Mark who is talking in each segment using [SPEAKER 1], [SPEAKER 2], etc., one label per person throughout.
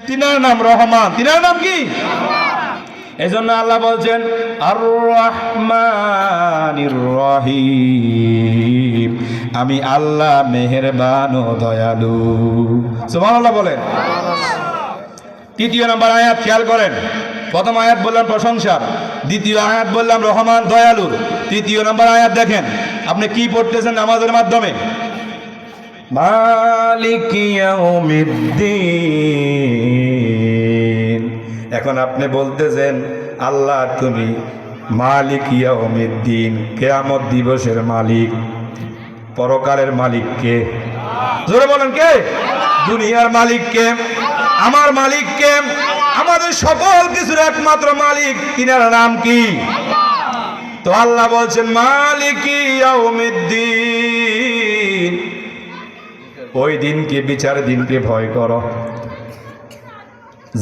[SPEAKER 1] তিনার নাম রহমান। তিনার নাম কি? এজন্য আল্লাহ বলছেন আর রহমানির রহিম, আমি আল্লাহ মেহেরবান ও দয়ালু। সুবহানাল্লাহ বলেন। তৃতীয় নম্বর আয়াত খেয়াল করেন। প্রথম আয়াত বললাম প্রশংসার, দ্বিতীয় আয়াত বললাম রহমান দয়ালুর। তৃতীয় নম্বর আয়াত দেখেন আপনি কি পড়তেছেন নামাজের মাধ্যমে, মালিকি ইয়াউমিদ্দিন। এখন আপনি বলতেছেন আল্লাহ তুমি মালিক ইয়াউমিদ্দিন, কিয়ামত দিবসের মালিক, পরকালের মালিক কে? জোরে বলেন কে? দুনিয়ার মালিক কে? আমার মালিক কে? আমাদের সকল কিছুর একমাত্র মালিক, তিনার নাম কি? তো আল্লাহ বলছেন মালিকি ইয়াউমিদ্দিন। ওই দিনকে, বিচার দিনকে ভয় করো,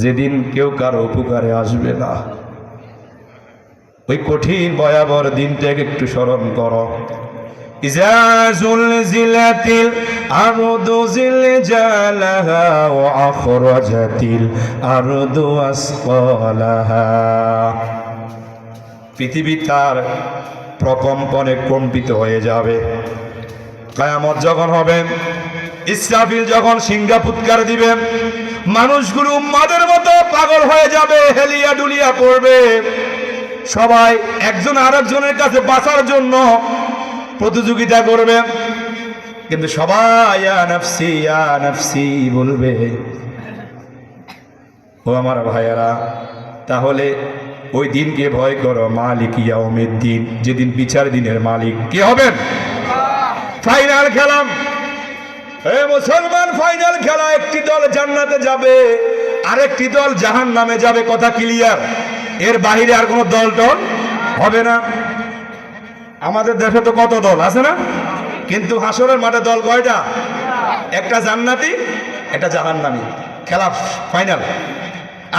[SPEAKER 1] যেদিন কেউ কারো উপকারে আসবে না। ওই কঠিন ভয়াবহ দিনটাকে একটু স্মরণ করো। ইজা জুলজিলাতিল আরদু জিলজালাহা ওয়া আখরাজাতিল আরদু আসকালাহা। পৃথিবী তার প্রকম্পনে কম্পিত হয়ে যাবে। কিয়ামত যখন হবে, ইসরাফিল যখন সিংহা ফুৎকার দিবেন, মানুষগুলো উম্মাদের মতো পাগল হয়ে যাবে, হেলিয়া ডুলিয়া পড়বে। সবাই একজন আরেকজনের কাছে বাঁচার জন্য প্রতিযোগিতা করবে, কিন্তু সবাই ইয়া নাফসি বলবে। ও আমার ভাইয়েরা, তাহলে ওই দিনকে ভয় করো, মালিক ইয়াউমিদ্দিন, যেদিন বিচার দিনের মালিক কে হবেন? ফাইনাল খেলা, হে মুসলমান, ফাইনাল খেলা। একটি দল জান্নাতে যাবে, আরেকটি দল জাহান্নামে যাবে, কথা ক্লিয়ার। এর বাহিরে আর কোনো দল টল হবে না। আমাদের দেশে তো কত দল আছে না, কিন্তু হাসরের মাঠে দল কয়টা? একটা জান্নাতি, একটা জাহান্নামী। খেলা ফাইনাল।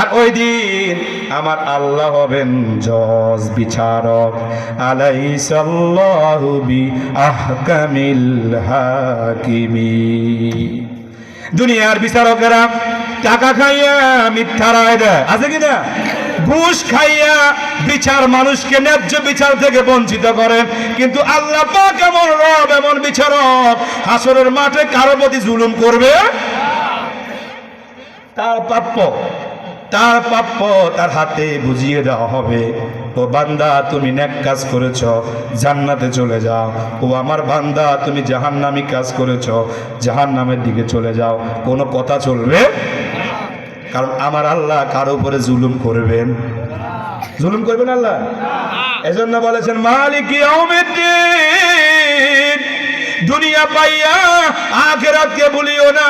[SPEAKER 1] আর ওই দিন আমার আল্লাহ হবেন জজ, বিচারক। আলাইসাল্লাহু বিআহকামিল হাকিমিন। দুনিয়ার বিচারকেরা টাকা খাইয়া মিথ্যা রায় দেয়, আছে কিনা? ঘুষ খাইয়া বিচার, মানুষকে ন্যায্য বিচার থেকে বঞ্চিত করেন। কিন্তু আল্লাহ পাক এমন রব, এমন বিচারক, হাসরের মাঠে কারো প্রতি জুলুম করবে? তার প্রাপ্য তার হাতে বুঝিয়ে দেওয়া হবে। ও বান্দা, তুমি নেক কাজ করেছ, জান্নাতে চলে যাও। ও আমার বান্দা, তুমি জাহান্নামী কাজ করেছ, জাহান্নামের দিকে চলে যাও। কোনো কথা চলবে? কারণ আমার আল্লাহ কারো উপরে জুলুম করবেন আল্লাহ। এজন্য বলেছেন মালিক ইয়াউমিদ্দিন। দুনিয়া পাইয়া আখিরাতকে ভুলিও না।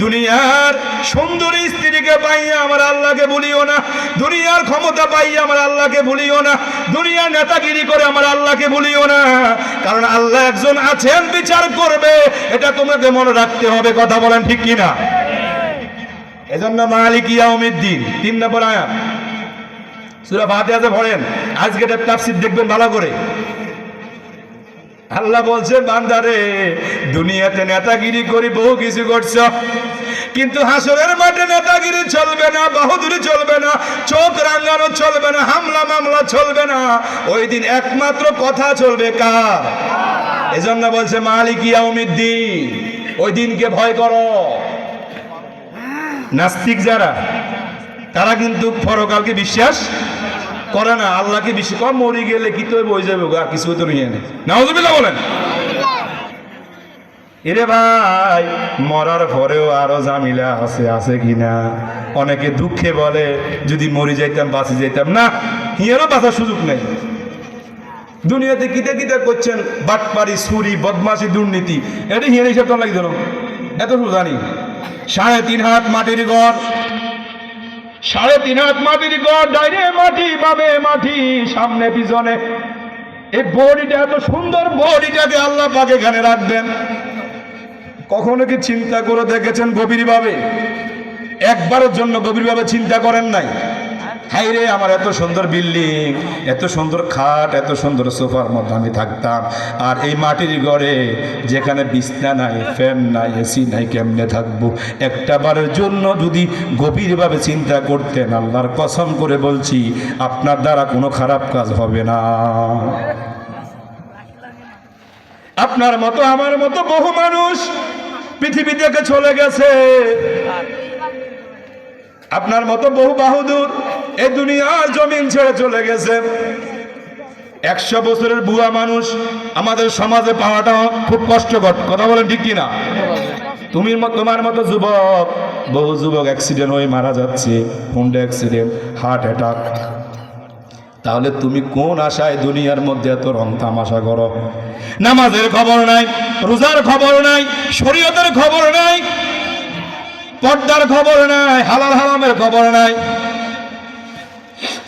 [SPEAKER 1] দুনিয়ার সুন্দরী স্ত্রীকে পাইয়া আমার আল্লাহকে ভুলিও না। দুনিয়ার ক্ষমতা পাইয়া আমার আল্লাহকে ভুলিও না। দুনিয়ার নেতাগিরি করে আমার আল্লাহকে ভুলিও না। কারণ আল্লাহ একজন আছেন, বিচার করবে, এটা তোমাকে মনে রাখতে হবে। কথা বলেন ঠিক কিনা? এজন্য মালিক ইয়াউমিদ্দিন 3 নম্বর আয়াত সূরা ফাতিহাতে পড়েন। আজকে এটা তাফসীর দেখবেন ভালো করে। আল্লাহ বলছেন বান্দারে, দুনিয়াতে নেতাগিরি করি, বহু কিছু করছ, কিন্তু হাসরের মাঠে নেতাগিরি চলবে না, বাহাদুরি চলবে না, চোখ রাঙানো চলবে না, হামলা মামলা চলবে না। ওই দিন একমাত্র কথা চলবে কার? এজন্য বলছে মালিক ইয়াউমিদ্দিন। ওই দিনকে ভয় করো। নাস্তিক যারা, তারা কিন্তু পরকালকে বিশ্বাস করে না, আল্লাহকে বিশ্বাস করে। মরে গেলে কি তো বই যাবে, আর কিছু তো নিয়ে নেই। নাউযুবিল্লাহ বলেন। এরে ভাই, মরার পরেও আরো ঝামেলা আছে কিনা? অনেকে দুঃখে বলে যদি মরে যাইতাম, বাঁচে যাইতাম। না, হিয়ারও বাঁচার সুযোগ নেই। দুনিয়াতে কিতা করছেন, বাটপারি, চুরি, বদমাশি, দুর্নীতি, এটা হিয়ার হিসাব তো লাগতো না। এত জানি 3.5 হাত মাটির ঘর, 3.5 হাত মাটির ঘর, ডাইনে মাটি, বামে মাটি, সামনে পিছনে। এই বডিটা, এত সুন্দর বডিটাকে আল্লাহ পাক এখানে রাখবেন। কখনো কি চিন্তা করে দেখেছেন গভীরভাবে? একবারের জন্য গভীরভাবে চিন্তা করেন নাই? হাই রে, আমার এত সুন্দর বিল্ডিং, এত সুন্দর খাট, এত সুন্দর সোফার মধ্যে আমি থাকতাম, আর এই মাটির ঘরে যেখানে বিছনা নাই, ফ্যান নাই, এসি নাই, কেমনে থাকবো? একটা বারের জন্য যদি গভীরভাবে চিন্তা করতেন, আল্লাহর কসম করে বলছি আপনার দ্বারা কোনো খারাপ কাজ হবে না। আপনার মতো আমার মতো বহু মানুষ পৃথিবী থেকে চলে গেছে, আপনার মতো বহু বাহাদুর এই দুনিয়ার জমিন ছেড়ে চলে গেছে। 100 বছরের বুয়া মানুষ আমাদের সমাজে পাওয়াটা খুব কষ্টকর, কথা বলেন ঠিক কিনা? তোমার মতো যুবক, বহু যুবক অ্যাক্সিডেন্ট হয়ে মারা যাচ্ছে, হুন্ডা অ্যাক্সিডেন্ট, হার্ট অ্যাটাক। তাহলে তুমি কোন আশায় দুনিয়ার মধ্যে এত রং তামাশা করো? নামাজের খবর নাই, রোজার খবর নাই, শরীয়তের খবর নাই, পর্দার খবর নাই, হালাল হারামের খবর নাই।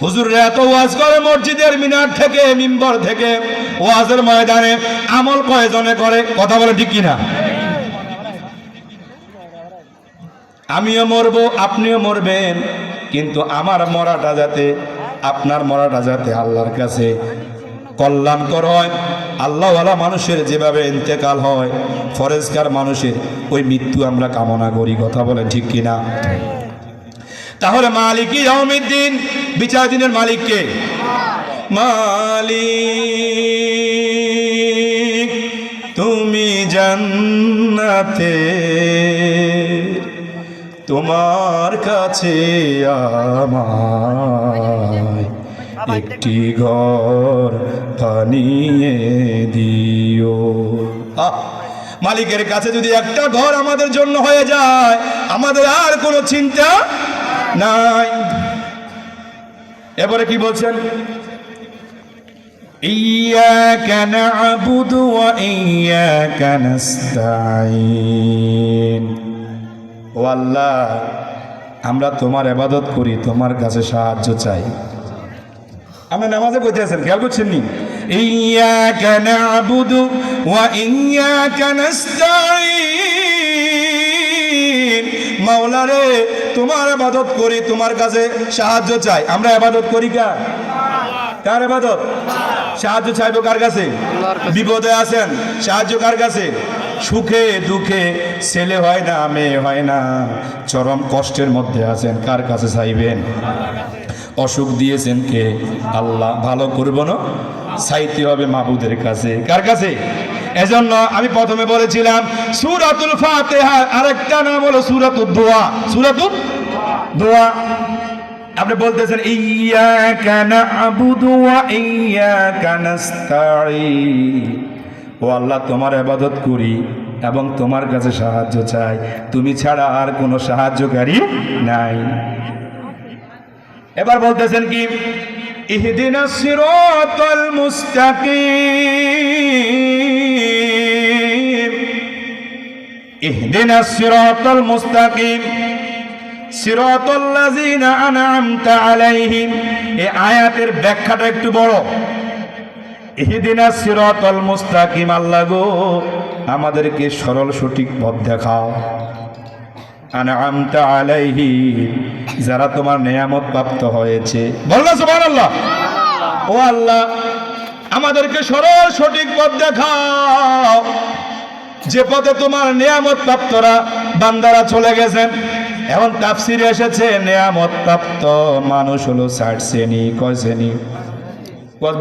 [SPEAKER 1] হুজুররা এত ওয়াজ করে মসজিদের মিনার থেকে, মিম্বর থেকে, ওয়াজের ময়দানে, আমল কয়জনে করে? কথা বলে ঠিক কিনা? আমিও মরবো, আপনিও মরবেন, কিন্তু আমার মরাটা যাতে, আপনার মরাটা যাতে আল্লাহর কাছে কল্যাণকর হয়। আল্লাহওয়ালা মানুষের যেভাবে ইন্তেকাল হয়, ফরেজগার মানুষের ওই মৃত্যু আমরা কামনা করি। কথা বলেন ঠিক কিনা? তাহলে মালিকি ইয়াউমিদ্দিন, বিচার দিনের মালিক কে? মালিক তুমি জান্নাতে, তোমার কাছে আমায় একটি ঘর বানিয়ে দিও। মালিকের কাছে যদি একটা ঘর আমাদের জন্য হয়ে যায়, আমাদের আর কোনো চিন্তা নাই। এবারে কি বলছেন? ইয়্যাকা না'বুদু ওয়া ইয়্যাকা নাস্তাঈন। ও আল্লাহ, আমরা তোমার ইবাদত করি, তোমার কাছে সাহায্য চাই। আমরা নামাজে কইতে আছেন, খেয়াল করছেন নি? ইয়্যাকা না'বুদু ওয়া ইয়্যাকা নাস্তাঈন। মাওলা রে, তোমার ইবাদত করি, তোমার কাছে সাহায্য চাই। আমরা ইবাদত করি কার? কার ইবাদত? সাহায্য চাইবো কার কাছে? বিপদে আছেন, সাহায্য কার কাছে? সুখে দুঃখে, ছেলে হয় না, মেয়ে হয় না, চরম কষ্টের মধ্যে আছেন, কার কাছে চাইবেন? অসুখ দিয়েছেন কে? আল্লাহ। ভালো করবো না, চাইতে হবে মাবুদের কাছে। কার কাছে? এজন্য আমি প্রথমে বলেছিলাম সূরাতুল ফাতিহা আরেকটা নাম হলো সূরাতুদ দোয়া। সূরাতুদ দোয়া। আপনি বলতেছেন ইয়্যাকা না'বুদু ওয়া ইয়্যাকা নাস্তাঈন। ও আল্লাহ, তোমার ইবাদত করি এবং তোমার কাছে সাহায্য চাই, তুমি ছাড়া আর কোনো সাহায্যকারী নাই। এবার বলতেছেন কি? ইহদিনাস সিরাতাল মুস্তাকিম। ইহদিনাস সিরাতাল মুস্তাকিম সিরাতাল্লাযীনা আন'আমতা আলাইহিম। এই আয়াতের ব্যাখ্যাটা একটু বড়। ইহদিনাস সিরাতাল মুস্তাকিম, আল্লাহ গো আমাদেরকে সরল সঠিক পথ দেখাও। আন'আমতা আলাইহিম, যারা তোমার নিয়ামত প্রাপ্ত হয়েছে। বলনা সুবহানাল্লাহ। ও আল্লাহ, আমাদেরকে সরল সঠিক পথ দেখাও, যে পথে তোমার নিয়ামত প্রাপ্তরা বান্দারা চলে গেছেন। এখন তাফসিরে এসেছে নিয়ামত প্রাপ্ত মানুষ হলো 60 শ্রেণী। কয় শ্রেণী?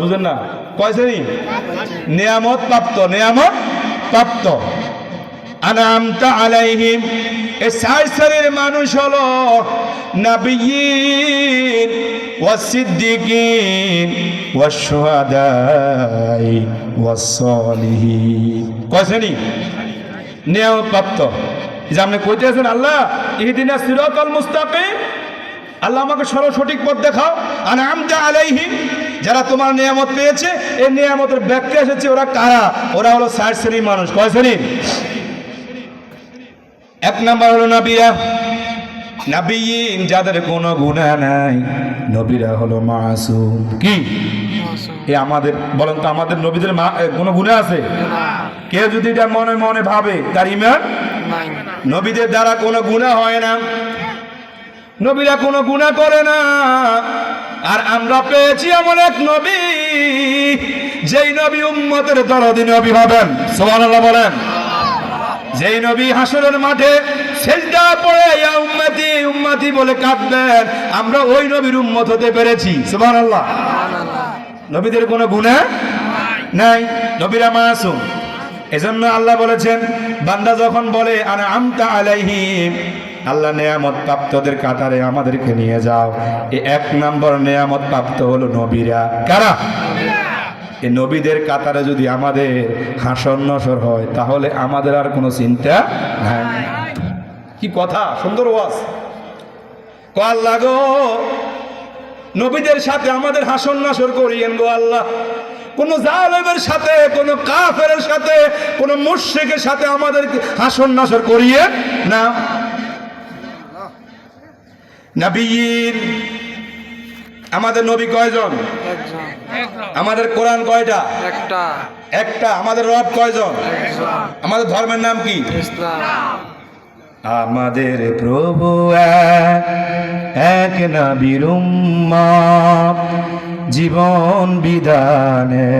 [SPEAKER 1] বুঝেন না? কয় শ্রেণী? নিয়ামত প্রাপ্ত, নিয়ামত প্রাপ্ত। আন'আমতা আলাইহিম, এই 60 শ্রেণীর মানুষ হলো নাবিয়্যিন ওয়াস সিদ্দিকিন ওয়াস শুহাদাই ওয়াস সালিহিন। কয় শ্রেণী? নিয়ামত প্রাপ্ত। যে আপনি কইতে আছেন আল্লাহ ইহদিনাস সিরাতাল মুস্তাকিম, আল্লাহ আমাকে সরল সঠিক পথ দেখাও। আন'আমতা আলাইহিম, যারা তোমার নিয়ামত পেয়েছে, এই নিয়ামতের ব্যাখ্যা এসেছে ওরা কারা? ওরা হলো 60 শ্রেণীর মানুষ। কয় শ্রেণী? এক নাম্বার হলো নবীরা, নবীন যাদের কোনো গুনাহ নাই, নবীরা হলো মাসুম। কি আমাদের বলেন তো, আমাদের নবীদের কোনো গুনাহ আছে? কেউ যদি এটা মনে মনে ভাবে তার ঈমান নাই। নবীদের দ্বারা কোনো গুনাহ হয় না। নবীরা কোনো গুনাহ করে না। আর আমরা পেয়েছি এমন এক নবী, যেই নবী উম্মতের দরদি নবী হবেন। সুবহানাল্লাহ বলেন। যেই নবী হাসরের মাঠে সিজদা পড়ে ইয়া উম্মতি উম্মতি বলে কাঁদবেন, আমরা ওই নবীর উম্মত হতে পেরেছি। সুবহানাল্লাহ। নবীদের কোনো গুনাহ নাই, নবীরা মাসুম। এজন্য আল্লাহ বলেছেন, বান্দা যখন বলে আনআমতা আলাইহিম, আল্লাহ নেয়ামত প্রাপ্তদের কাতারে আমাদেরকে নিয়ে যাও, এই এক নম্বর নেয়ামত প্রাপ্ত হলো নবীরা। কারা? এই নবীদের কাতারে যদি আমাদের হাসর নসর হয়, তাহলে আমাদের আর কোনো চিন্তা নাই। কি কথা, সুন্দর ওয়াজ। আল্লাহ গো, নবীদের সাথে আমাদের হাসর নাসর করিয়েন গো আল্লাহ। কোন জালেমের সাথে, কোন কাফেরের সাথে, কোন মুশরিকের সাথে আমাদের হাসর নাসর করিয়ে না। নবীন, আমাদের নবী কয়জন? আমাদের কোরআন কয়টা? একটা। আমাদের রব কয়জন? আমাদের ধর্মের নাম কি? আমাদের প্রভু এক নবীর উম্মত, জীবন বিধানে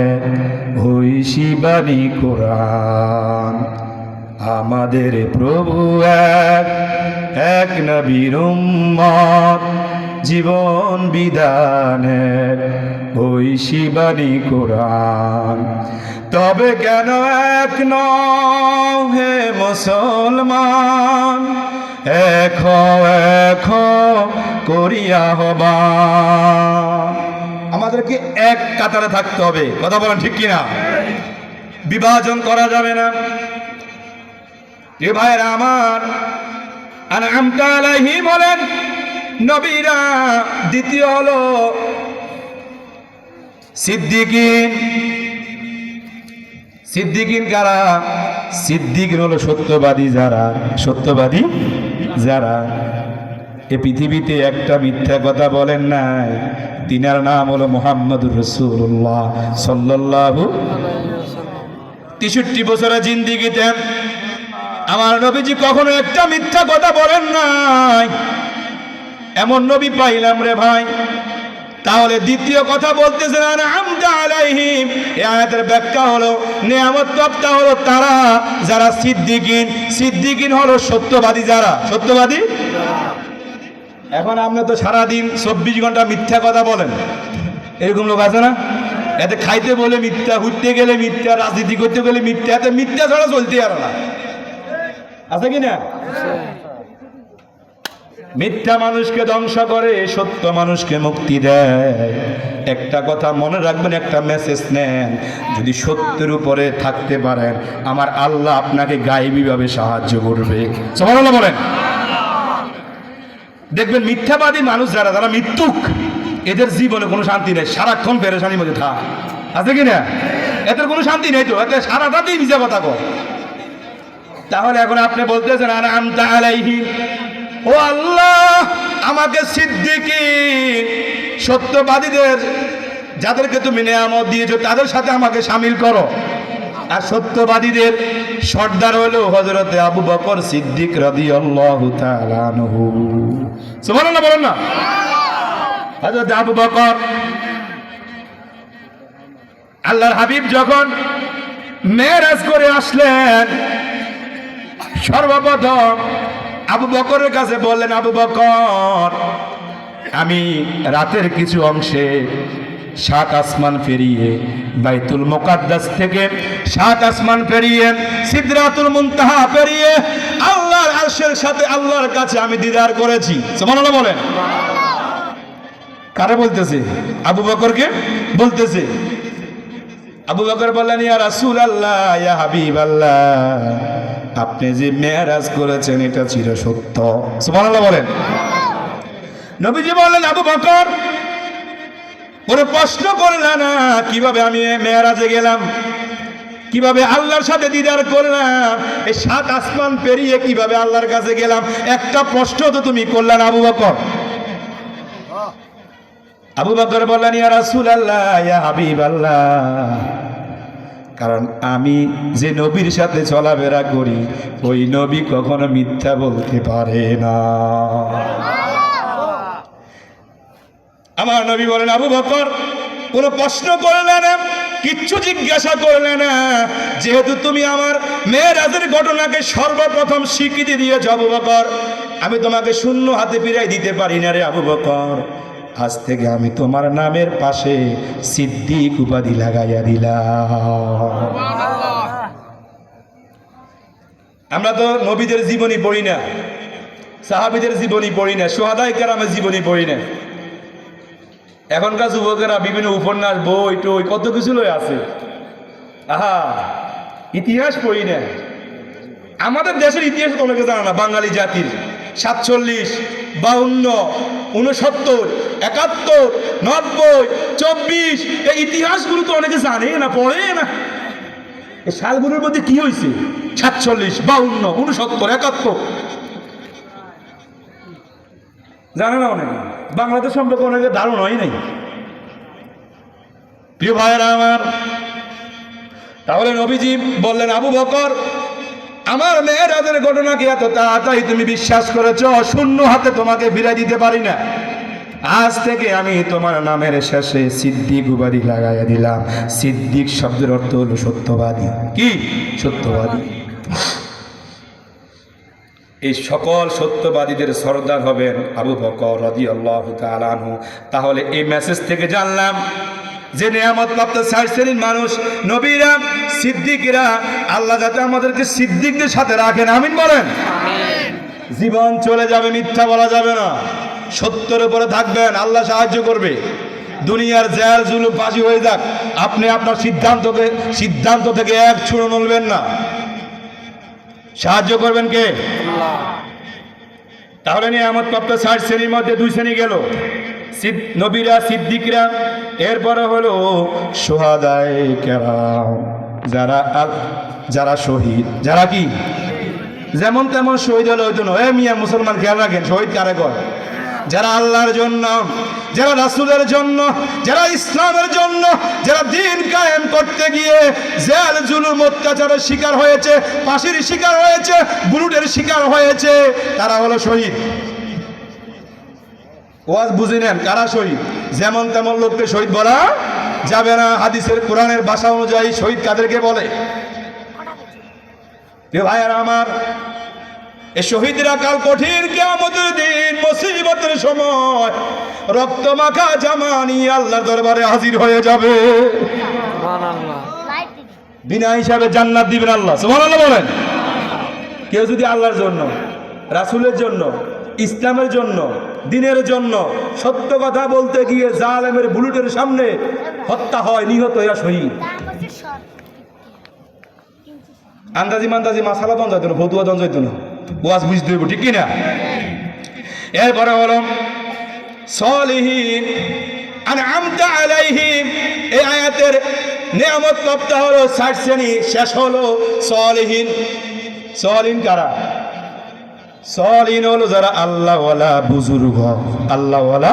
[SPEAKER 1] হইছি বাণী কোরআন। আমাদের প্রভু এক নবীর উম্মত, জীবন বিধানের হইছি বাণী কোরআন। তবে কেন এক নও হে মুসলমান, এক করিয়া হবা। আমাদেরকে এক কাতারে থাকতে হবে। কথা বলেন ঠিক কিনা? বিভাজন করা যাবে না। এ ভাইরা আমার, আনআমতা আলাইহিম বলেন নবীরা। দ্বিতীয় হলো সিদ্দিকিন। সিদ্দিকিন কারা? সিদ্দিকিন হলো সত্যবাদী যারা। সত্যবাদী যারা এ পৃথিবীতে একটা মিথ্যা কথা বলেন নাই, তিনার নাম হলো মুহাম্মদুর রাসূলুল্লাহ সাল্লাল্লাহু। 63 বছরের জিন্দেগিতে আমার নবীজি কখনো একটা মিথ্যা কথা বলেন নাই। এমন নবী পাইলাম রে ভাই। তাহলে দ্বিতীয় কথা বলতেছেন আনআমতা আলাইহিম, এই আয়াতের ব্যাখ্যা হলো নিয়ামত প্রাপ্ত হলো তারা যারা সিদ্দিকিন। সিদ্দিকিন হলো সত্যবাদী যারা। সত্যবাদী। এখন আপনি তো সারাদিন 24 ঘন্টা মিথ্যা কথা বলেন, এরকম লোক আছে না? এতে খাইতে বলে মিথ্যা, ঘুরতে গেলে মিথ্যা, রাজনীতি করতে গেলে মিথ্যা, এতে মিথ্যা ছাড়া চলতে আর না। আছে কি না? মিথ্যা মানুষকে ধ্বংস করে, সত্য মানুষকে মুক্তি দেয়। একটা কথা মনে রাখবেন, একটা মেসেজ নেন, যদি সত্যের উপরে থাকতে পারেন, আমার আল্লাহ আপনাকে গায়েবীভাবে সাহায্য করবে। সুবহানাল্লাহ বলেন। দেখবেন মিথ্যাবাদী মানুষ যারা, যারা মিথ্যুক, এদের জীবনে কোনো শান্তি নেই, সারাক্ষণ পেরেশানির মধ্যে থাক। আছে কি না? এদের কোনো শান্তি নেই তো, এতে সারাটাতেই মিথ্যা কথা কর। তাহলে এখন আপনি বলতেছেন আনআমতা আলাইহিম, ও আল্লাহ আমাকে সিদ্দিকিন সত্যবাদীদের যাদেরকে তুমি নিয়ামত দিয়েছো তাদের সাথে আমাকে শামিল করো। আর সত্যবাদীদের সর্দার হলো হযরতে আবু বকর সিদ্দিক রাদিয়াল্লাহু তাআলা আনহু। সুবহানাল্লাহ বলেন না? হযরত আবু বকর, আল্লাহর হাবিব যখন মেরাজ করে আসলেন, সর্বপ্রথম আবু বকরের কাছে বললেন, আবু বকর আমি রাতের কিছু অংশে 7 আসমান পেরিয়ে বাইতুল মুকাদ্দাস থেকে 7 আসমান পেরিয়ে সিদরাতুল মুনতাহা পেরিয়ে আল্লাহর আরশের সাথে আল্লাহর কাছে আমি দিদার করেছি। সুবহানাল্লাহ বলেন। কারে বলতেছে? আবু বকরকে বলতেছে। আবু বকর বললেন, ইয়া রাসূলুল্লাহ, ইয়া হাবিবাল্লাহ, আপনি যে মেরাজ করেছেন এটা চির সত্য। সুবহানাল্লাহ বলেন। নবীজি বললেন, আবু বকর ওরে প্রশ্ন করলে না কিভাবে আমি মেরাজে গেলাম, কিভাবে আল্লাহর সাথে দিদার করলাম, এই 7 আসমান পেরিয়ে কিভাবে আল্লাহর কাছে গেলাম, একটা প্রশ্ন তো তুমি করলে না আবু বকর। আবু বকর বললেন, ইয়া রাসূলুল্লাহ, ইয়া হাবিবাল্লাহ, কারণ আমি যে নবীর সাথে চলাফেরা করি ওই নবী কখনো মিথ্যা বলতে পারে না। আমার নবী বলেন, আবু বকর কোনো প্রশ্ন করলে না, কিচ্ছু জিজ্ঞাসা করলে না, যেহেতু তুমি আমার মেরাজের ঘটনাকে সর্বপ্রথম স্বীকৃতি দিয়েছ আবু বকর, আমি তোমাকে শূন্য হাতে ফিরাই দিতে পারি না রে আবু বকর। আজ থেকে আমি তোমার নামের পাশে সিদ্দিক উপাধি লাগাইয়া দিলাম। আমরা তো নবীদের জীবনী পড়ি না, সাহাবীদের জীবনী পড়ি না, শুহাদায়ে কেরামের জীবনী পড়ি না। এখনকার যুবকেরা বিভিন্ন উপন্যাস, বই টই কত কিছু লয়ে আছে, আহা ইতিহাস পড়ি না। আমাদের দেশের ইতিহাস তো অনেকে জানা না। বাঙালি জাতির 47, 52, 69, 71, 90, 24 এই ইতিহাসগুলো তো অনেকে জানে না, পড়ে না। এই সালগুলোর মধ্যে কি হয়েছে? 47, 52, 69, 71 জানে না অনেকে। বাংলাদেশ সম্পর্কে অনেকে ধারণাই নাই। প্রিয় ভাইয়েরা আমার, তাহলে নবীজি বললেন, আবু বকর আমার মেয়েরাজের ঘটনাকে এত তাড়াতাড়ি তুমি বিশ্বাস করেছ, শূন্য হাতে তোমাকে ফিরাই দিতে পারি না। আজ থেকে আমি তোমার নামের শেষে সিদ্দিক উপাধি লাগাইয়া দিলাম। সিদ্দিক শব্দের অর্থ হলো সত্যবাদী। কি? সত্যবাদী। এই সকল সত্যবাদীদের সর্দার হবেন আবু বকর রাদিয়াল্লাহু তাআলা আনহু। তাহলে এই মেসেজ থেকে জানলাম যে নিয়ামত প্রাপ্ত 4 শ্রেণীর মানুষ, নবীরা, সিদ্দিকরা, আল্লাহ যাতে আমাদেরকে সিদ্দিকদের সাথে রাখেন, আমিন বলেন। জীবন চলে যাবে, মিথ্যা বলা যাবে না, সত্যের উপরে থাকবেন, আল্লাহ সাহায্য করবে। দুনিয়ার জেল জুলুম ফাঁসি হয়ে যাক, আপনি আপনার সিদ্ধান্ত থেকে এক ছুঁড়ো নড়বেন না। সাহায্য করবেন কে? তাহলে নিয়ামত প্রাপ্ত 4 শ্রেণীর মধ্যে 2 শ্রেণী গেল, নবীরা, সিদ্দিকরা। এরপরে হলো শুহাদায়ে কেরাম, যারা শহীদ, যারা কি যেমন তেমন শহীদ হলো হইতো না। এ মিয়া মুসলমান খেয়াল রাখেন, শহীদ কারে কয়? যারা আল্লাহর জন্য, যারা রাসূলের জন্য, যারা ইসলামের জন্য, যারা দ্বীন কায়েম করতে গিয়ে জেল জুলুম অত্যাচারের শিকার হয়েছে, ফাঁসির শিকার হয়েছে, বুলেটের শিকার হয়েছে, তারা হলো শহীদ। ওয়াজ বুঝে নেন, কারা শহীদ? যেমন তেমন লোককে শহীদ বলা যাবে না। হাদিসের, কোরআনের ভাষা অনুযায়ী শহীদ কাদেরকে বলে? ভাইয়ারা আমার, এই শহীদরা কাল কঠিন কিয়ামতের দিন, মুসিবতের সময় রক্ত মাখা জামা নিয়ে আল্লাহর দরবারে হাজির হয়ে যাবে। সুবহানাল্লাহ। বিনা হিসাবে জান্নাত দিবেন আল্লাহ। সুবহানাল্লাহ বলেন। কেউ যদি আল্লাহর জন্য, রাসূলের জন্য, ইসলামের জন্য, দ্বীনের জন্য সত্য কথা বলতে গিয়ে জালেমের বুলেটের সামনে হত্যা হয়, নিহত হয়ে শহীদ। আন্দাজি মান্দাজি মাসালা দন যাইতো না, ফতুয়া দন যাইতো না, ওয়াজ বুঝতে হইব, ঠিক কিনা? এরপরে হলো সালিহিন আনআমতা আলাইহিম। এই আয়াতের নিয়ামত প্রাপ্ত হলো 60 শ্রেণী, শেষ হলো সালিহিন। সালিহিন কারা? সালিহিন হলো যারা আল্লাহওয়ালা বুজুর্গ, আল্লাহওয়ালা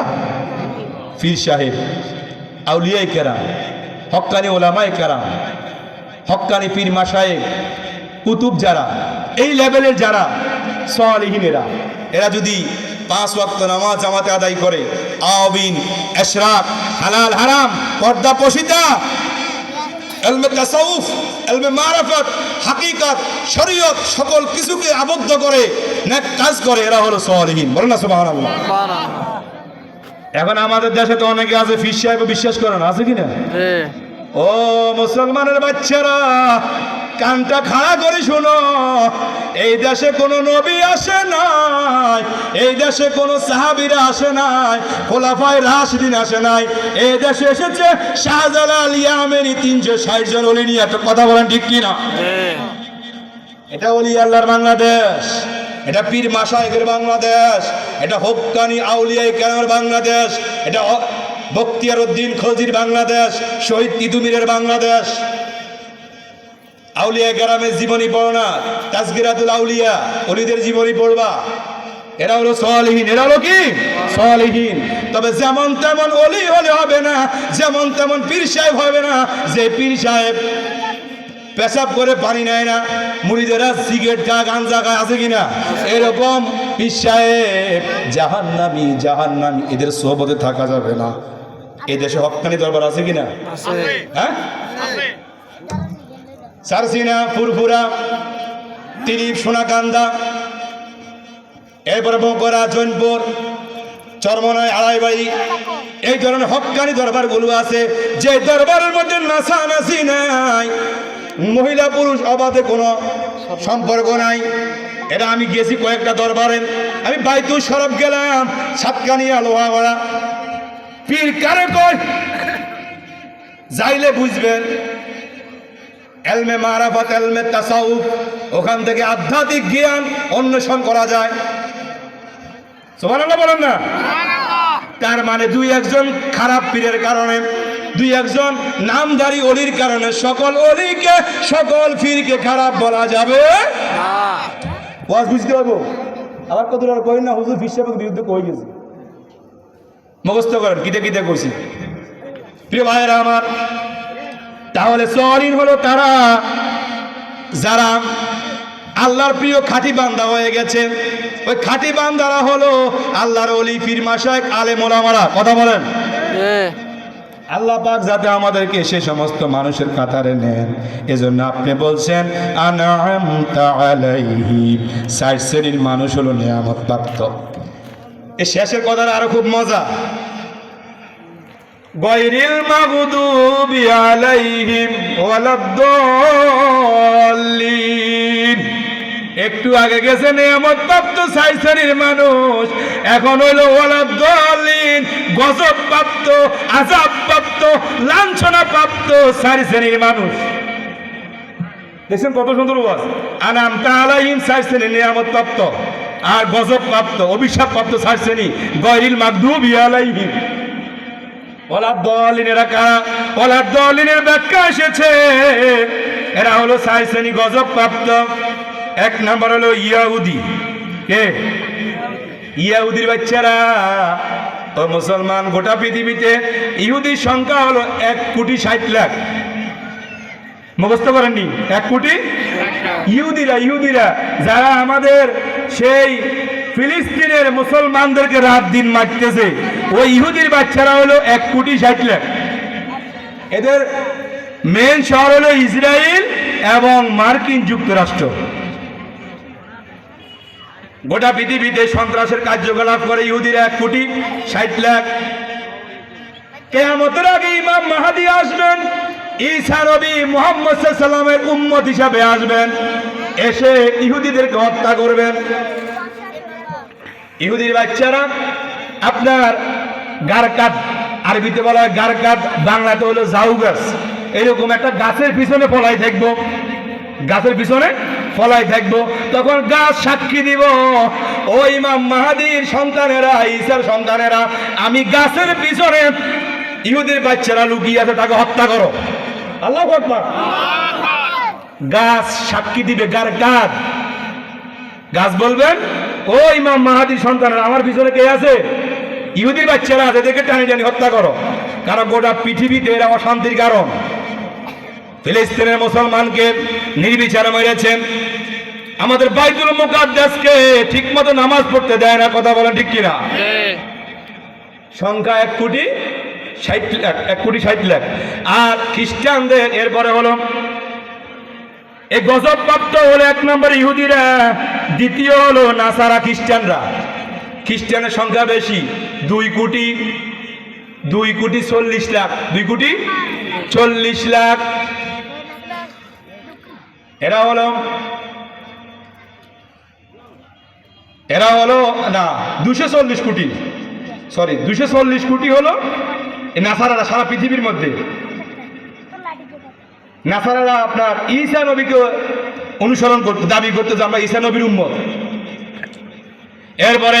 [SPEAKER 1] পীর সাহেব, আউলিয়ায়ে কেরাম, হক্কানি ওলামায়ে কেরাম, হক্কানি পীর মাশায়েখ, কুতুব, যারা এই লেভেলের যারা সালিহিনেরা, এরা যদি 5 ওয়াক্ত নামাজ জামাতে আদায় করে, আওবিন, ইশরাক, হালাল হারাম, পর্দা পশিতা, ইলমে তাসাউফ, ইলমে মারিফাত, হাকিকত, শরীয়ত সকল কিছুকে আবদ্ধ করে নেক কাজ করে, এরা হলো সালিহিন। বলেন না সুবহানাল্লাহ। এখন আমাদের দেশে তো অনেকে আছে পীর সাহেব বিশ্বাস করে না, আছে কিনা? ও মুসলমানের বাচ্চারা, কানটা খাড়া করে শোনো, এই দেশে কোনো নবী আসে নাই, এই দেশে কোনো সাহাবীরা আসে নাই, খোলাফায়ে রাশিদিন আসে নাই, এই দেশে এসেছে শাহজালাল, ইয়ামেনি 360 জন ওলি নিয়ে। একটা কথা বলেন, ঠিক কি না? এটা ওলি আল্লাহর বাংলাদেশ, এটা পীর মাশায়েখের বাংলাদেশ, এটা হক্কানি আউলিয়ায়ে কেরামের বাংলাদেশ, এটা বখতিয়ার উদ্দিন খলজির বাংলাদেশ, শহীদ তিতুমীরের বাংলাদেশ। আউলিয়ায়ে কেরামের জীবনী পড়ো না, তাজকিরাতুল আউলিয়া, ওলিদের জীবনী পড়বা। এরা হলো সালিহিন। এরা হলো কি? সালিহিন। তবে যেমন তেমন ওলি হলে হবে না, যেমন তেমন পীর সাহেব হবে না। যে পীর সাহেব পেশাব করে পানি নেয় না, মুড়িদেরা সিগারেট খায়, গাঞ্জা খায়, আছে কিনা? এরকম পীর সাহেব জাহান্নামী, এদের সোহবতে থাকা যাবে না। এই দেশে হক্কানি দরবার আছে কিনা? হ্যাঁ, সারসিনা, ফুরফুরা, তিরিপ, সোনাকান্দা, এরপরে বকরা, জৈনপুর, চরমনাই, আড়াইবাড়ি, এই ধরনের হক্কানি দরবারগুলো আছে, যে দরবারের মধ্যে নাচানাচি নাই, মহিলা পুরুষ অবাধে কোনো সম্পর্ক নাই। এটা আমি গেছি কয়েকটা দরবারে, আমি বাইতুল শরফ গেলাম, সাতকানিয়া, লোহাগড়া। পীর কারে কয় যাইলে বুঝবেন, এলমে মারাফাত, এলমে তাসাউফ, ওখান থেকে আধ্যাত্মিক জ্ঞান অন্বেষণ করা যায়। সুবহানাল্লাহ বলেন না? তার মানে দুই একজন খারাপ পীরের কারণে, দুই একজন নামধারী অলির কারণে সকল অলিকে, সকল পীরকে খারাপ বলা যাবে না। ওয়াজ বুঝতে পারবো? আবার কত কই না হুজুর পীর সাহেবের বিরুদ্ধে কই গেছে, মুখস্থ করেন কিতে কিতে কইছি। প্রিয় ভাইয়েরা আমার, তাহলে সরিন হলো তারা যারা আল্লাহর প্রিয় খাঁটি বান্দা হয়ে গেছে। ওই খাঁটি বান্দারা হলো আল্লাহর ওলি, পীর, মাশায়েখ, আলেম, ওলামারা। কথা বলেন। আল্লাহ পাক যাতে আমাদেরকে সে সমস্ত মানুষের কাতারে নেন, এজন্য আপনি বলছেন আনআমতা আলাইহিম, ৬০ শ্রেণীর মানুষ হলো নিয়ামত প্রাপ্ত। এই শেষের কথাটা আরো খুব মজা। গায়রিল মাগদুবি আলাইহিম ওয়ালাদ-দাল্লিন। একটু আগে গেছে নিয়ামত প্রাপ্ত ৬০ শ্রেণীর মানুষ, এখন হইলো ওয়ালাদ-দাল্লিন, গজব প্রাপ্ত, আযাব প্রাপ্ত, লাঞ্ছনা প্রাপ্ত ৪ শ্রেণীর মানুষ। দেখছেন কত সুন্দর ওয়াজ। আনআমতা আলাইহিম ৬০ শ্রেণীর নিয়ামত প্রাপ্ত, আর গজব প্রাপ্ত, অভিশাপ প্রাপ্ত ৬০ শ্রেণী। গায়রিল মাগদুবি আলাইহিম ওয়ালাদ-দাল্লিন। এরা কারা? ওয়ালাদ-দাল্লিনের ব্যাখ্যা এসেছে, এরা হলো ৬০ শ্রেণী গজব প্রাপ্ত। এক নাম্বার হলো ইয়াহুদি। কে? ইয়াহুদির বাচ্চারা। ও মুসলমান, গোটা পৃথিবীতে ইহুদির সংখ্যা হলো ১,৬০,০০,০০০। মুখস্থ করেননি? ১,০০,০০,০০০। ইহুদিরা যারা আমাদের সেই ফিলিস্তিনের মুসলমানদেরকে রাত দিন মারতেছে, ওই ইহুদির বাচ্চারা হলো ১,৬০,০০,০০০। এদের মেন শহর হলো ইসরায়েল এবং মার্কিন যুক্তরাষ্ট্র। গোটা পৃথিবীতে সন্ত্রাসের কার্যকলাপ করে ইহুদিরা ১,৬০,০০,০০০। কিয়ামতের আগে ইমাম মাহদী আসবেন, ঈসা নবী মুহাম্মদ সাল্লাল্লাহু আলাইহি ওয়াসাল্লামের উম্মত হিসাবে আসবেন, এসে ইহুদিদেরকে হত্যা করবেন। ইহুদির বাচ্চারা আপনার গারকাত, আরবিতে বলা হয় গারকাত, বাংলাতে হলো জাউ গাছ। এরকম একটা গাছের পিছনে ফলাই থাকবো, গাছের পিছনে ফলাই থাকবো। তখন গাছ সাক্ষী দিব, ও ইমাম মাহদীর সন্তানেরা, ঈসার সন্তানেরা, আমি গাছের পিছনে ইহুদির বাচ্চারা লুকিয়ে আছে, তাকে হত্যা করো। আল্লাহু আকবার। গাছ সাক্ষী দিবে, গারকাত। গাছ বলবেন, ও ইমাম মাহদীর সন্তানেরা, আমার পিছনে কে আছে? ইহুদির বাচ্চারা আছে, দেখে টানি টানি হত্যা করো। কারণ গোটা পৃথিবীতে এরা অশান্তির কারণ। ফিলিস্তিনের মুসলমানকে নির্বিচারে মেরেছেন, আমাদের বাইতুল মুকাদ্দাসকে ঠিক মতো নামাজ পড়তে দেয় না। কথা বলেন ঠিক কিনা? সংখ্যা ১,৬০,০০,০০০। আর খ্রিস্টানদের এরপরে হলো এই গজব প্রাপ্ত হলো ১ নম্বর ইহুদিরা, দ্বিতীয় হলো নাসারা, খ্রিস্টানরা। খ্রিস্টানের সংখ্যা বেশি, 2,৪০,০০,০০০। 2,৪০,০০,০০০। এরা হলো না 240 কোটি, সরি 240 কোটি হলো নাসারারা সারা পৃথিবীর মধ্যে। নাসারারা আপনার ঈসা নবীকে অনুসরণ করতে, দাবি করতে যে আমরা ঈসা নবীর উম্মত। এরপরে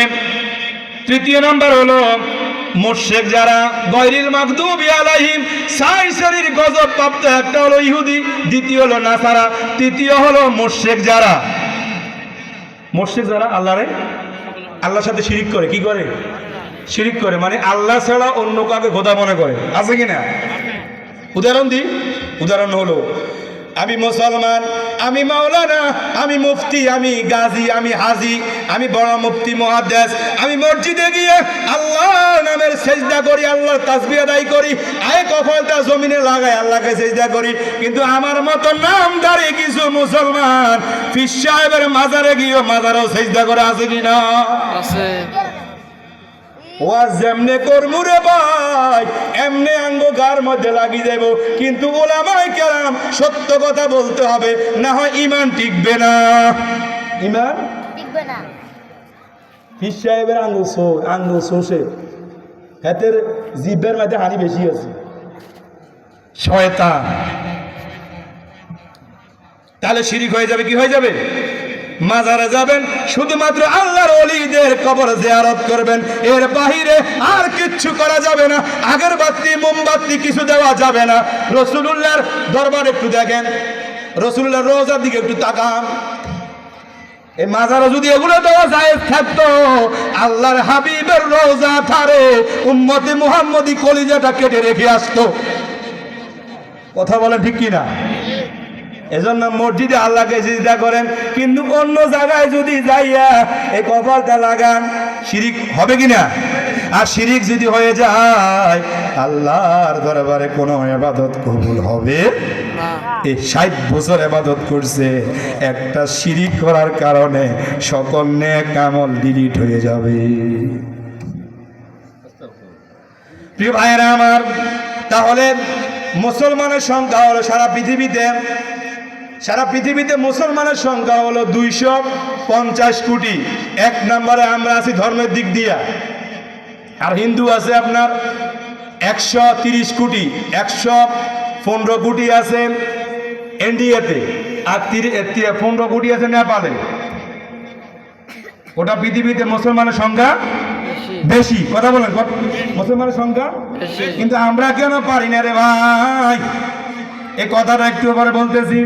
[SPEAKER 1] তৃতীয় নাম্বার হলো মুশরিক যারা, গায়রিল মাগদুবি আলাইহিম, ৬০ শ্রেণীর গজব প্রাপ্ত। একটা হলো ইহুদি, দ্বিতীয় হলো নাসারা, তৃতীয় হলো মুশরিক যারা। মুশরিক যারা আল্লাহর সাথে শিরিক করে। কি করে? শিরিক করে, মানে আল্লাহ ছাড়া অন্য কাউকে খোদা মনে করে। আছে কিনা? উদাহরণ দিই। উদাহরণ হলো আমি মুসলমান, আমি মাওলানা, আমি মুফতি, আমি গাজী, আমি হাজী, আমি বড় মুফতি মুহাদ্দিস, আমি মসজিদে গিয়ে আল্লাহর নামের সেজদা করি, আল্লাহর তাসবিহ আদায় করি, আয় কপালটা জমিনে লাগাই আল্লাহকে সেজদা করি। কিন্তু আমার মতো নামধারী কিছু মুসলমান পীর সাহেবের মাজারে গিয়ে মাজারও সেজদা করে আছে কিনা?
[SPEAKER 2] আছে।
[SPEAKER 1] ওয়াজ যেমনে করমু রে ভাই এমনে আঙ্গ গার মধ্যে লাগি যাইব, কিন্তু ওলামায়ে কেরাম সত্য কথা বলতে হবে, না হয় ঈমান টিকবে না। ঈমান
[SPEAKER 3] টিকবে না।
[SPEAKER 1] পীর সাহেবের আঙ্গুল সোসে হাতের জিভের মধ্যে হানি বেশি আছে, শয়তান। তাহলে শিরিক হয়ে যাবে। কি হয়ে যাবে? মাজারে যাবেন, শুধুমাত্র আল্লাহর ওলিদের কবর জিয়ারত করবেন, এর বাহিরে আর কিচ্ছু করা যাবে না। আগরবাতি মোমবাতি কিছু দেওয়া যাবে না। রাসূলুল্লাহর দরবার একটু দেখেন, রাসূলুল্লাহর রওজার দিকে একটু তাকান। এই মাজারে যদি এগুলো দেওয়া জায়েজ থাকতো, আল্লাহর হাবিবের রওজা ধারে উম্মতে মুহাম্মদী কলিজাটা কেটে রেখে আসতো। কথা বলেন ঠিক কি না? এজন্য মসজিদে আল্লাহকে সিজদা করেন, কিন্তু অন্য জায়গায় যদি যাইয়া এই কপালটা লাগান, শিরিক হবে কিনা? আর শিরিক যদি হয়ে যায়, আল্লাহর দরবারে কোনো ইবাদত কবুল হবে
[SPEAKER 2] না।
[SPEAKER 1] এই 60 বছর ইবাদত করছে, একটা শিরিক করার কারণে সকল নেক আমল ডিলিট হয়ে যাবে। প্রিয় ভাইয়েরা আমার, তাহলে মুসলমানের সংখ্যা হলো সারা পৃথিবীতে মুসলমানের সংখ্যা হলো 250 কোটি। 1 নম্বরে আমরা আছি ধর্মের দিক দিয়া। আর হিন্দু আছে আপনার 130 কোটি, 115 কোটি আছে ইন্ডিয়াতে, আর 15 কোটি আছে নেপালে। ওটা পৃথিবীতে মুসলমানের সংখ্যা বেশি। কথা বলেন, মুসলমানের সংখ্যা
[SPEAKER 2] বেশি।
[SPEAKER 1] কিন্তু আমরা কেন পারি না রে ভাই? এই কথাটা একটু পরে বলতেছি।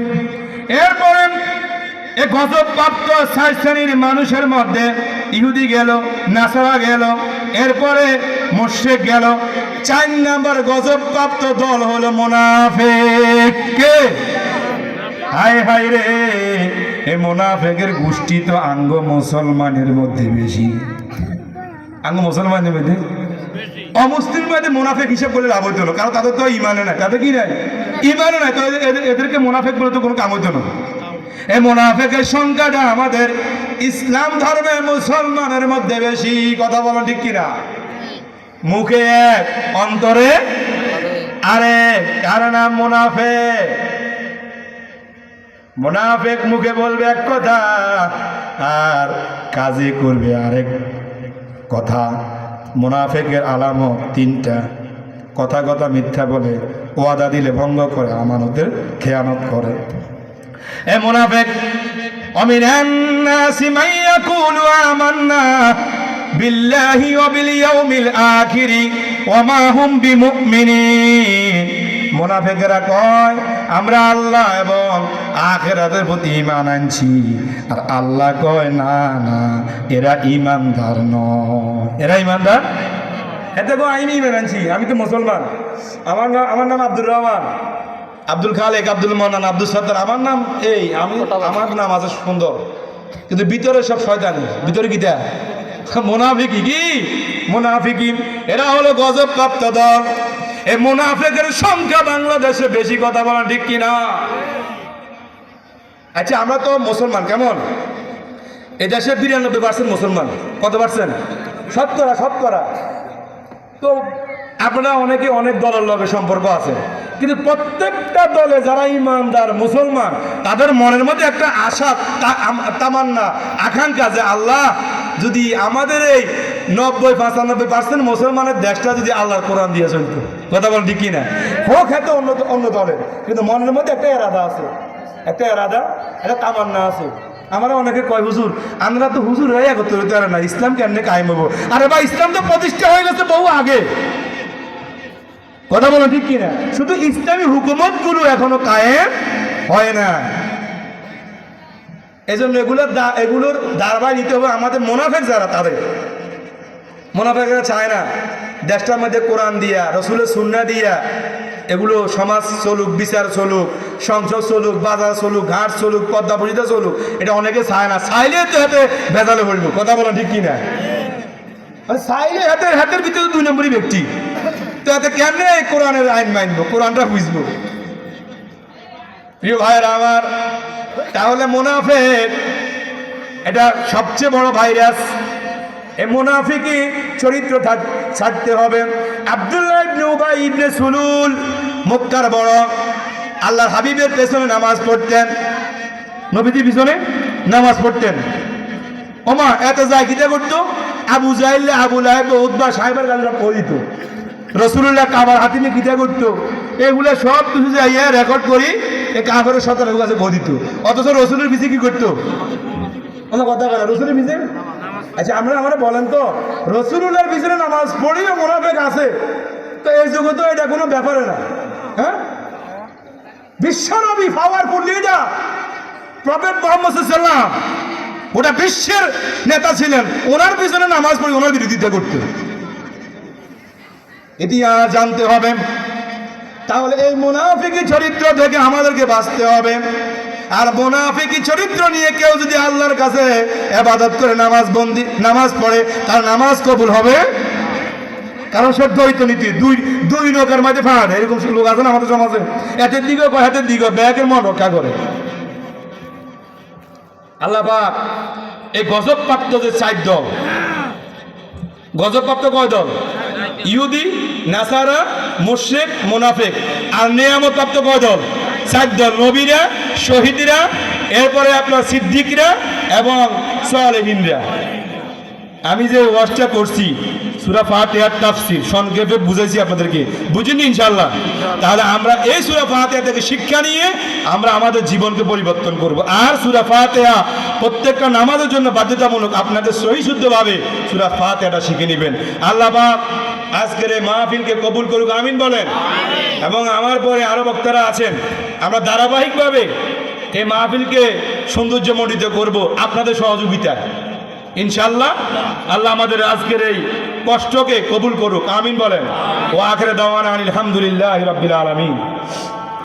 [SPEAKER 1] এরপরে এ গজব প্রাপ্ত 6 শ্রেণীর মানুষের মধ্যে ইহুদি গেল, নাসারা গেল, এরপরে মুশরিক গেল। 4 নম্বর গজব প্রাপ্ত দল হলো মুনাফিক। কে? হায় হায় রে, এই মুনাফিকের গোষ্ঠী তো আঙ্গ মুসলমানের মধ্যে বেশি। আঙ্গ মুসলমানের মধ্যে, অমুসলিম মধ্যে মুনাফিক হিসাব করলে লাভ হইতো না, কারণ তাদের তো ইমানে নাই। তাদের কি নাই? ইমানে নাই, তো এদেরকে মুনাফিক বলে তো কোনো কাম হইতো না। এই মুনাফিকের সংখ্যাটা আমাদের ইসলাম ধর্মের মুসলমানের মধ্যে বেশি। কথা বলেন ঠিক কিনা? মুখে এক, অন্তরে আরেক। কার নাম মুনাফিক? মুনাফিক মুখে বলবে এক কথা আর কাজে করবে আরেক কথা। মুনাফিকের আলামত 3টা। কথা মিথ্যা বলে, ওয়াদা দিলে ভঙ্গ করে, আমানতের খেয়ানত করে। এ মুনাফিক অমিনান নাসি মান ইয়াকুলু আমান্না বিল্লাহি ওয়া বিল ইয়াউমিল আখির ওয়া মা হুম বিমুমিনিন। মুনাফিকরা কয় আমরা আল্লাহ এবং আখিরাতের প্রতি ঈমান আনছি, আর আল্লাহ কয় না না, এরা ঈমানদার নয়। এরা ঈমানদার? এতে কো আমি ঈমান আনছি, আমি তো মুসলমান, আমার নাম আব্দুর রহমান, আব্দুল খালেক, আব্দুল মান্নান, আব্দুল সত্তার, আমার নাম এই, আমার নাম আছে সুন্দর, কিন্তু ভিতরে সব শয়তানি। ভিতরে কিটা? মুনাফিকি। কি মুনাফিকি? এরা হলো গজব প্রাপ্ত দল। এই মুনাফিকের সংখ্যা বাংলাদেশে বেশি। কথা বলেন ঠিক কিনা? আচ্ছা, আমরা তো মুসলমান কেমন? এই দেশে 92% মুসলমান। কত পার্সেন্ট? 70। তো আপনারা অনেকে অনেক দলের লগে সম্পর্ক আছে, কিন্তু প্রত্যেকটা দলে যারা ইমানদার মুসলমান, তাদের মনের মধ্যে একটা আশা, তামান্না, আকাঙ্ক্ষা যে আল্লাহ যদি আমাদের এই 90-95% মুসলমানের দেশটা যদি আল্লাহর কোরআন দিয়ে চলতো। কথা বলেন ঠিক কিনা? হোক হয়তো অন্য দলের, কিন্তু মনের মধ্যে একটা এরাদা আছে, একটা তামান্না আছে। আমরা অনেকে কয় হুজুর, আমরা তো হুজুর হয়ে করতে পারে না, ইসলাম কেমনে কায়েম হবো? আরে ভাই, ইসলাম তো প্রতিষ্ঠা হয়ে গেছে বহু আগে। কথা বলেন ঠিক কিনা? শুধু ইসলামী হুকুমত গুলো এখনো কায়েম হয় না। এই জন্য এগুলোর দাঁড়ায় নিতে হবে আমাদের মুনাফিক যারা, তাদের। মুনাফিকরা চায় না দেশটার মধ্যে কোরআন দিয়া, রসুলের সুন্নাহ দিয়া এগুলো সমাজ চলুক, বিচার চলুক, সংসদ চলুক, বাজার চলুক, ঘাট চলুক, পদ্মা পরিতা চলুক, এটা অনেকে চায় না। চাইলে তো হাতে ভেজালে বলবো, কথা বলা ঠিক কিনা? চাইলে হাতের ভিতরে 2 নম্বরই ব্যক্তি, তো এতে কেমনে কোরআনের আইন মানবো, কোরআনটা বুঝবো? প্রিয় ভাইয়েরা আমার, তাহলে মুনাফিক এটা সবচেয়ে বড় ভাইরাস। এই মুনাফিকি চরিত্র ছাড়তে হবে। আব্দুল্লাহ ইবনে উবাই ইবনে সুলুল মক্কার বড়, আল্লাহর হাবিবের পেছনে নামাজ পড়তেন, নবীজির পিছনে নামাজ পড়তেন। ওমা এত যায় কিতা করতো, আবু জাহিল, আবু লাহেব, উতবা, সাহেবের গালরা পড়িত। রাসূলুল্লাহ কাবার হাতিমে কিতা করতো, এগুলো সব কিছু যাইয়া রেকর্ড করি এই কাফেরের সতর্ক কাছে বদিত। অথচ রসুলের পিছিয়ে কি করতো? কথা বলে রসুলের পিছিয়ে। আচ্ছা আমরা বলেন তো, রসুলুল্লাহর পিছনে নামাজ পড়িও মুনাফিক আছে, তো এই যুগে তো এটা কোনো ব্যাপারে না। হ্যাঁ, বিশ্বনবী পাওয়ারফুল লিডার প্রফেট মুহাম্মদ সাল্লাল্লাহু আলাইহি ওয়াসাল্লাম, ওটা বিশ্বের নেতা ছিলেন, ওনার পিছনে নামাজ পড়ি ওনার বিরোধিতা করতে। এটি জানতে হবে। তাহলে এই মুনাফিকি চরিত্র থেকে আমাদেরকে বাঁচতে হবে। আর মুনাফিকি চরিত্র নিয়ে কেউ যদি আল্লাহর কাছে ইবাদত করে নামাজ পড়ে, তার নামাজ কবুল হবে। কারণ সে দ্বৈত নীতি, দুই নৌকার মাঝে ফাঁড়, এরকম লোক আছে না আমাদের সমাজে, এতের দিকে হাতের দিকে ব্যাগের মন রক্ষা করে। আল্লাহ পাক এই গজবপ্রাপ্ত যে 4 দল, গজবপ্রাপ্ত কয় দল? ইহুদি, নাসারা, মুশরিক, মুনাফিক। আর নিয়ামত প্রাপ্ত কয় দল? 4 দল, নবীরা, শহীদরা, এরপরে আপনার সিদ্দিকরা এবং সালেহিনরা। আমি যে ওয়াজটা করছি সূরা ফাতিহার তাফসীর সংক্ষেপে বুঝাইছি আপনাদেরকে, বুঝেনি ইনশাআল্লাহ? তাহলে আমরা এই সূরা ফাতিহা থেকে শিক্ষা নিয়ে আমরা আমাদের জীবনকে পরিবর্তন করব। আর সূরা ফাতিহা প্রত্যেকটা নামাজের জন্য বাধ্যতামূলক, আপনাদের সহি শুদ্ধভাবে সূরা ফাতিহাটা শিখে নেবেন। আল্লাহ পাক আজকের এই মাহফিলকে কবুল করুক, আমিন বলেন। এবং আমার পরে আরো বক্তারা আছেন, আমরা ধারাবাহিকভাবে এই মাহফিলকে সৌন্দর্যমণ্ডিত করব আপনাদের সহযোগিতায় ইনশাআল্লাহ। আল্লাহ আমাদের আজকের এই কষ্টকে কবুল করুক, আমিন বলেন। ওয়া আখিরু দাওয়ানা আলহামদুলিল্লাহি রাব্বিল আলামিন।